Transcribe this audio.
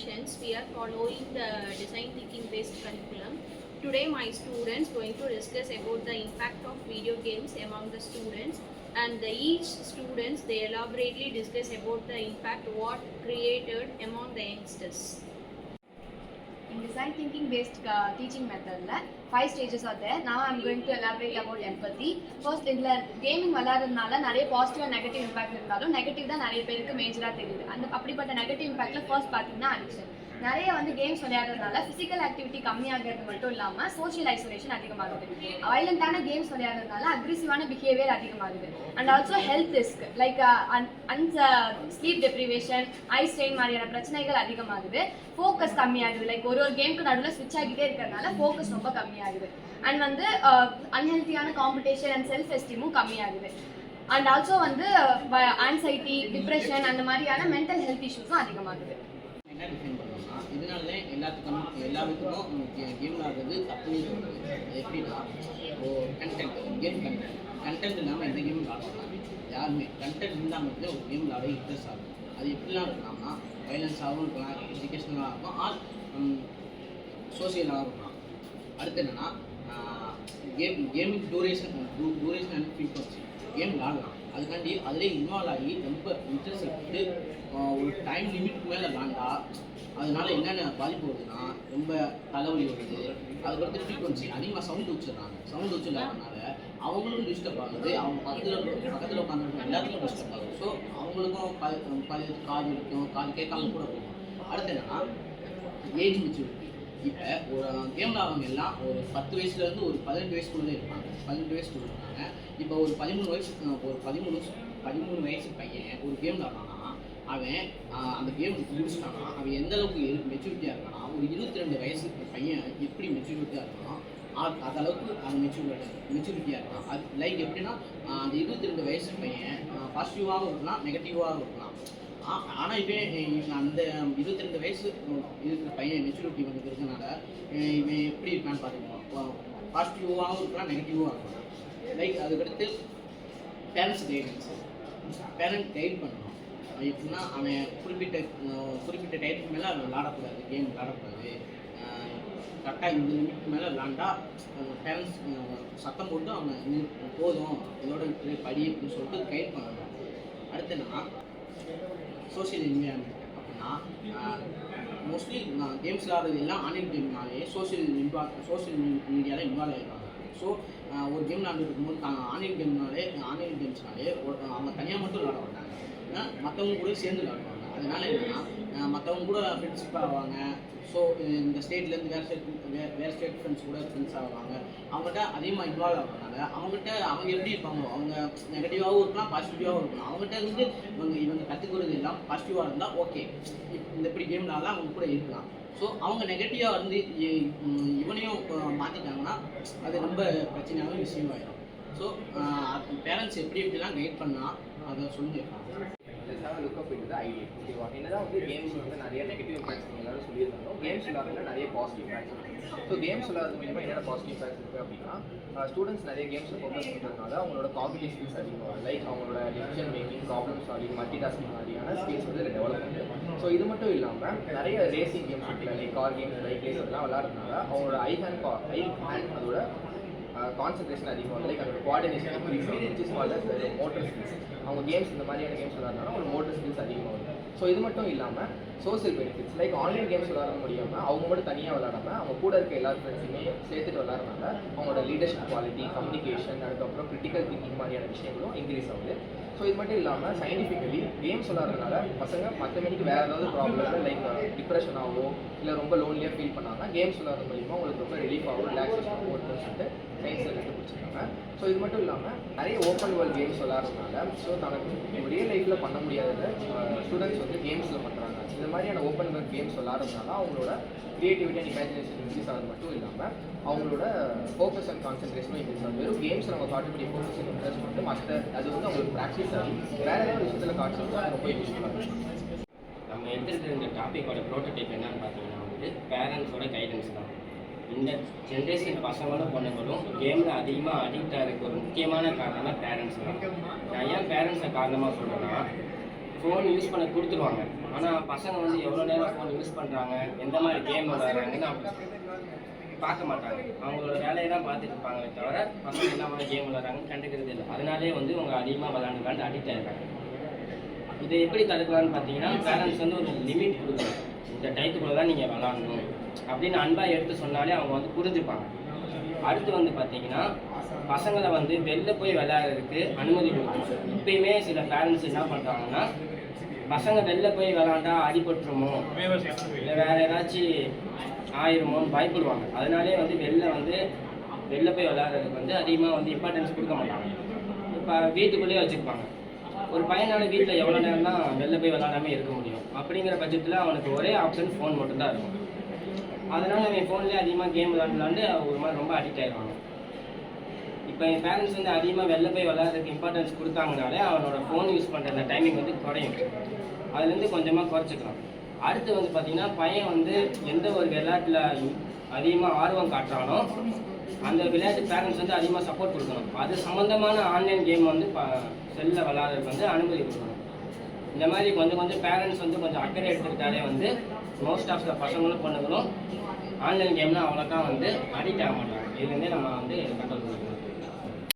sessions, we are following the design thinking based curriculum. Today my students going to discuss about the impact of video games among the students, and each students they elaborately discuss about the impact what created among the youngsters. In design thinking based teaching method, 5 stages are there. Now I am going to elaborate about empathy. First, gaming விளையாடுறதுனால நிறைய positive and negative impact இருந்தாலும் negative தான் நிறைய பேருக்கு மேஜராக தெரியுது. அப்படிப்பட்ட negative இம்பாக்ட்ல first பார்த்தீங்கன்னா addiction. நிறைய கேம்ஸ் விளையாடுறதுனால ஃபிசிக்கல் ஆக்டிவிட்டி கம்மியாகிறது மட்டும் இல்லாமல் சோஷியல் ஐசோலேஷன் அதிகமாகுது. வைலண்டான கேம்ஸ் விளையாடுறதுனால அக்ரெசிவான பிஹேவியர் அதிகமாகுது. And also health risk like sleep deprivation, eye strain மாதிரியான பிரச்சனைகள் அதிகமாகுது. ஃபோக்கஸ் கம்மியாகுது. லைக் ஒரு கேமுக்கு நடுவில் ஸ்விட்ச் ஆகிட்டே இருக்கிறதுனால ஃபோக்கஸ் ரொம்ப கம்மியாகுது. அண்ட் அன்ஹெல்த்தியான காம்படிஷன் அண்ட் செல்ஃப் எஸ்டீமும் கம்மியாகுது. அண்ட் ஆல்சோ ஆன்சைட்டி, டிப்ரெஷன் அந்த மாதிரியான மென்டல் ஹெல்த் இஷ்யூஸும் அதிகமாகுது. என்ன டிஃபைன் பண்ணோம்னா இதனால எல்லாருக்கும் கேம் விளாடுறது தப்புன்னு சொல்கிறது. எப்படின்னா கேம் கண்டென்ட் இல்லாமல் எந்த கேமும் விளாடலாம். யாருமே கண்டென்ட் இருந்தால் மட்டும் ஒரு கேம் விளாட இன்ட்ரெஸ்ட் ஆகும். அது எப்படிலாம் இருக்கலாம்னா வைலன்ஸாகவும் இருக்கலாம், எஜுகேஷனலாக இருக்கும், ஆர் சோசியலாகவும் இருக்கலாம். அடுத்து என்னென்னா gaming duration and frequency. Game விளாடலாம், அதுக்காண்டி அதிலே இன்வால்வ் ஆகி ரொம்ப இன்ட்ரெஸ்ட் எடுத்து ஒரு டைம் லிமிட்டுக்கு மேலே விளாண்டா அதனால என்னென்ன பாதிப்பு வருதுன்னா ரொம்ப தலைவலி வருது. அதுக்கடுத்து ஃப்ரீக்வன்சி அதிகமாக சவுண்ட் வச்சுடுறாங்க. சவுண்ட் வச்சுடுறதுனால அவங்களும் டிஸ்டர்ப் ஆகுது, அவங்க பக்கத்தில் உட்காந்துருக்க எல்லாத்துக்கும் டிஸ்டர்ப் ஆகுது. ஸோ அவங்களுக்கும் காது இருக்கும், காது கேட்காம கூட போகும். அடுத்து என்னன்னா ஏஜ் மெச்சூரிட்டி. இப்போ ஒரு கேம் விளாடுறவங்க எல்லாம் ஒரு 10 வயசுலேருந்து ஒரு 18 வயசுக்குள்ளே இருப்பாங்க. 18 வயசுக்குள்ள இருக்காங்க. இப்போ ஒரு 13 வயசு பையன் ஒரு கேம் விளாட்றான்னா அவன் அந்த கேம் முடிச்சுட்டானா அவன் எந்த அளவுக்கு மெச்சூரிட்டியாக இருக்கானா, ஒரு 22 வயசு பையன் எப்படி மெச்சூரிட்டியாக இருக்கானோ அந்த அளவுக்கு அந்த மெச்சூரிட்டியாக இருக்கான். அது லைக் எப்படின்னா அந்த 22 வயசு பையன் பாசிட்டிவாகவும் இருக்கலாம், நெகட்டிவாகவும் இருக்கலாம். ஆனால் இவன் அந்த 22 வயசு இருக்கிற பையன் மெச்சூரிட்டி வந்து இருக்கிறதுனால இவன் எப்படி இருக்கான்னு பார்த்துக்கலாம். பாசிட்டிவாகவும் இருக்கலாம், நெகட்டிவாகவும் இருக்கலாம். லைக் அதுக்கடுத்து பேரண்ட்ஸ் கைட் பண்ணணும். எப்படின்னா அவன் குறிப்பிட்ட டைத்துக்கு மேலே அவன் விளாடக்கூடாது, கேம் விளாடக்கூடாது. கரெக்டாக இந்த லிமிட்டுக்கு மேலே விளாண்டா பேரண்ட்ஸ் சத்தம் போட்டு அவன் போதும் இதோட படி அப்படின்னு சொல்லிட்டு கைட் பண்ணணும். அடுத்து என்னன்னா சோஷியல் என்விரான்மெண்ட். அப்படின்னா மோஸ்ட்லி கேம்ஸ் விளாடுறது எல்லாம் ஆன்லைன் கேம்னாலே சோஷியல் மீடியாவில் இன்வால்வ் ஆகிடுவாங்க. ஸோ ஒரு கேம் விளாண்டுட்டு இருக்கும்போது ஆன்லைன் கேம்ஸ்னாலே அவங்க தனியாக மட்டும் விளாட மாட்டாங்க, மற்றவங்க கூட சேர்ந்து விளாடுவாங்க. அதனால என்னன்னா மற்றவங்க கூட ஃப்ரெண்ட்ஷிப் ஆவாங்க. ஸோ இந்த ஸ்டேட்லேருந்து வேறு ஸ்டேட் ஃப்ரெண்ட்ஸ் கூட ஃப்ரெண்ட்ஸ் ஆவாங்க. அவங்ககிட்ட அதிகமாக இன்வால்வ் ஆகிறதுனால அவங்க எப்படி இருப்பாங்க, அவங்க நெகட்டிவாகவும் இருக்கலாம், பாசிட்டிவாகவும் இருக்கலாம். அவங்ககிட்ட இருந்து இவங்க கற்றுக்கிறது எல்லாம் பாசிட்டிவாக இருந்தால் ஓகே, இந்த இப்படி கேம் விளாடலாம், அவங்க கூட இருக்கலாம். ஸோ அவங்க நெகட்டிவாக இருந்து இவனையும் மாற்றிட்டாங்கன்னா அது ரொம்ப பிரச்சனையான விஷயமாயிடும். ஸோ பேரண்ட்ஸ் எப்படிலாம் கைட் பண்ணால் அதை சொல்லியிருக்காங்க. Lookup into the idea. ஓகேவா, என்னதான் கேம்ஸ் நிறைய நெகட்டிவ் இம்பாக்ட்ஸ் எல்லாரும் சொல்லியிருந்தாலும் கேம்ஸ் விளாட்றதுல நிறைய பாசிட்டிவ் இம்பாக்ட்ஸ் இருக்குது. ஸோ கேம்ஸ் விளாட்றது மூலமாக என்னென்ன பாசிட்டிவ் இம்பாக்ட்ஸ் இருக்குது அப்படின்னா ஸ்டூடெண்ட்ஸ் நிறைய கேம்ஸில் ஃபோக்கஸ் பண்ணுறதுனால அவங்களோட காம்பிடிவ் ஸ்கில்ஸ் அதிகமாக, லைக் அவங்களோட decision making, problem solving, multi tasking மாதிரியான ஸ்கில்ஸ் டெவலப் பண்ணுது. ஸோ இது மட்டும் இல்லாமல் நிறைய ரேசிங் கேம்ஸ் இருக்குல்ல, like car games, bike race எல்லாம் விளாட்றதுனால அவங்களோட ஐ ஹேண்ட் அதோட கான்சன்ட்ரேஷன் அதிகமாக, லைக் அதோட கோஆர்டினேஷன் மோட்டர் ஸ்கில்ஸ். அவங்க கேம்ஸ் இந்த மாதிரியான கேம்ஸ் விளாட்றதுனால அவங்களோட மோட்டர் ஸ்கில்ஸ் அதிகமாகுது. ஸோ இது மட்டும் இல்லாமல் social benefits, like online games விளாட முடியாமல் அவங்க மட்டும் தனியாக விளாடாமல் அவங்க கூட இருக்க எல்லா ஃப்ரெண்ட்ஸுமே சேர்த்துட்டு விளாட்றதுனால அவங்களோட லீடர்ஷிப் குவாலிட்டி, கம்யூனிகேஷன், அதுக்கப்புறம் கிரிட்டிக்கல் திங்கிங் மாதிரியான விஷயங்களும் இன்க்ரீஸ் ஆகுது. ஸோ இது மட்டும் இல்லாமல் சயின்டிஃபிக்கலி கேம்ஸ் விளாட்றதுனால பசங்க மற்ற மணிக்கு வேறு ஏதாவது ப்ராப்ளம் லைக் டிப்ரெஷன் ஆகும், இல்லை ரொம்ப லோன்லியாக ஃபீல் பண்ணாங்கன்னா கேம்ஸ் விளாட்றது மூலிமா உங்களுக்கு ரொம்ப ரிலீஃப் ஆகும், ரிலாக்ஸேஷன் ஆகும் இருக்குன்னு சொல்லிட்டு சயின்ஸில் கண்டுபிடிச்சிருக்காங்க. ஸோ இது மட்டும் இல்லாமல் நிறைய ஓப்பன் வேர்ல்ட் கேம்ஸ் விளாட்றதுனால ஸோ தனக்கு ரியல் லைஃப்பில் பண்ண முடியாததை ஸ்டூடெண்ட்ஸ் கேம்ஸில் பண்ணுறாங்க. இந்த மாதிரியான ஓப்பன் வேர்ல்ட் கேம்ஸ் விளாட்றதுனால அவங்களோட க்ரியேட்டிவிட்டி அண்ட் இமேஜினேஷன் இன்க்ரீஸ் ஆகிறது மட்டும் இல்லாமல் அவங்களோட ஃபோக்கஸ் அண்ட் கான்சன்ட்ரேஷனும் இன்க்ரீஸ் ஆகும். வெறும் கேம்ஸ் நம்ம காட்டக்கூடிய ஃபோக்கஸ் அண்ட் இன்ட்ரெஸ்ட் வந்து மற்ற அது அவங்களுக்கு ப்ராக்டிஸ் ஆகி வேறு ஏதாவது விஷயத்தில் காட்டுறது ரொம்ப யூஸ்ஃபுல்லாக இருக்கும். நம்ம எடுத்துகிட்டு இந்த டாப்பிக்கோட ப்ரோட்டோடைப் என்னன்னு பார்த்தீங்கன்னா பேரண்ட்ஸோட கைடன்ஸ் தான். இந்த ஜென்ரேஷன் பசங்களும் பொண்ணுங்களும் கேமில் அதிகமாக அடிக்ட் ஆகிறதுக்கு ஒரு முக்கியமான காரணம் பேரண்ட்ஸ் தான். நான் ஏன் பேரண்ட்ஸை காரணமாக சொல்கிறேன்னா ஃபோன் யூஸ் பண்ண கொடுத்துருவாங்க. ஆனால் பசங்க வந்து எவ்வளோ நேரம் ஃபோன் யூஸ் பண்ணுறாங்க, எந்த மாதிரி கேம் விளையாடுறாங்கன்னு அவங்க பார்க்க மாட்டாங்க. அவங்களோட வேலையை தான் பார்த்துட்டு இருப்பாங்களே தவிர பசங்க என்ன மாதிரி கேம் விளையாடுறாங்கன்னு கண்டுக்கிறது இல்லை. அதனாலே வந்து அவங்க அதிகமாக விளையாண்டு அடிக்ட் ஆகிடுறாங்க. இதை எப்படி தடுக்கலான்னு பார்த்தீங்கன்னா, பேரண்ட்ஸ் வந்து ஒரு லிமிட் கொடுக்கணும். இந்த டயத்துக்குள்ளே தான் நீங்கள் விளாடணும் அப்படின்னு அன்பாக எடுத்து சொன்னாலே அவங்க வந்து புரிஞ்சுப்பாங்க. அடுத்து வந்து பார்த்தீங்கன்னா, பசங்களை வந்து வெளில போய் விளையாடுறதுக்கு அனுமதி கொடுக்கணும். இப்பயுமே சில பேரண்ட்ஸ் என்ன பண்ணுறாங்கன்னா, பசங்க வெளில போய் விளாண்டா அடிபட்டுருமோ இல்லை வேறு ஏதாச்சும் ஆயிருமோன்னு பயப்படுவாங்க. அதனாலே வந்து வெளில போய் விளையாடுறதுக்கு வந்து அதிகமாக வந்து இம்பார்ட்டன்ஸ் கொடுக்க மாட்டாங்க. இப்போ வீட்டுக்குள்ளேயே வச்சுருப்பாங்க. ஒரு பையனால் வீட்டில் எவ்வளோ நேரம் தான் வெளில போய் விளாடாமல் இருக்க முடியும்? அப்படிங்கிற பட்சத்தில் அவனுக்கு ஒரே ஆப்ஷன் ஃபோன் மட்டும்தான் இருக்கும். அதனால் அவன் ஃபோன்லேயே அதிகமாக கேம் விளாண்டு ஒரு மாதிரி ரொம்ப அடிக்ட் ஆகிடுவாங்க. இப்போ என் பேரண்ட்ஸ் வந்து அதிகமாக வெளில போய் விளையாடுறதுக்கு இம்பார்ட்டன்ஸ் கொடுத்தாங்கனாலே அவனோட ஃபோன் யூஸ் பண்ணுற அந்த டைமிங் வந்து குறையும். அதுலேருந்து கொஞ்சமாக குறைச்சிக்கலாம். அடுத்து வந்து பார்த்திங்கன்னா, பையன் வந்து எந்த ஒரு விளையாட்டில் அதிகமாக ஆர்வம் காட்டுறானோ அந்த விளையாட்டு பேரண்ட்ஸ் வந்து அதிகமாக சப்போர்ட் கொடுக்கணும். அது சம்மந்தமான ஆன்லைன் கேம் வந்து செல்லில் விளையாடுறதுக்கு வந்து அனுமதி கொடுக்கணும். இந்த மாதிரி கொஞ்சம் பேரண்ட்ஸ் வந்து கொஞ்சம் அக்கறை எடுத்துக்கிட்டாலே வந்து மோஸ்ட் ஆஃப் த பசங்களும் பொண்ணுங்களும் ஆன்லைன் கேம்லாம் அவ்வளோக்கா வந்து அடிக்ட் ஆக மாட்டாங்க. இதுலேருந்தே நம்ம வந்து கண்ட்ரோல் பண்ணிக்கணும்.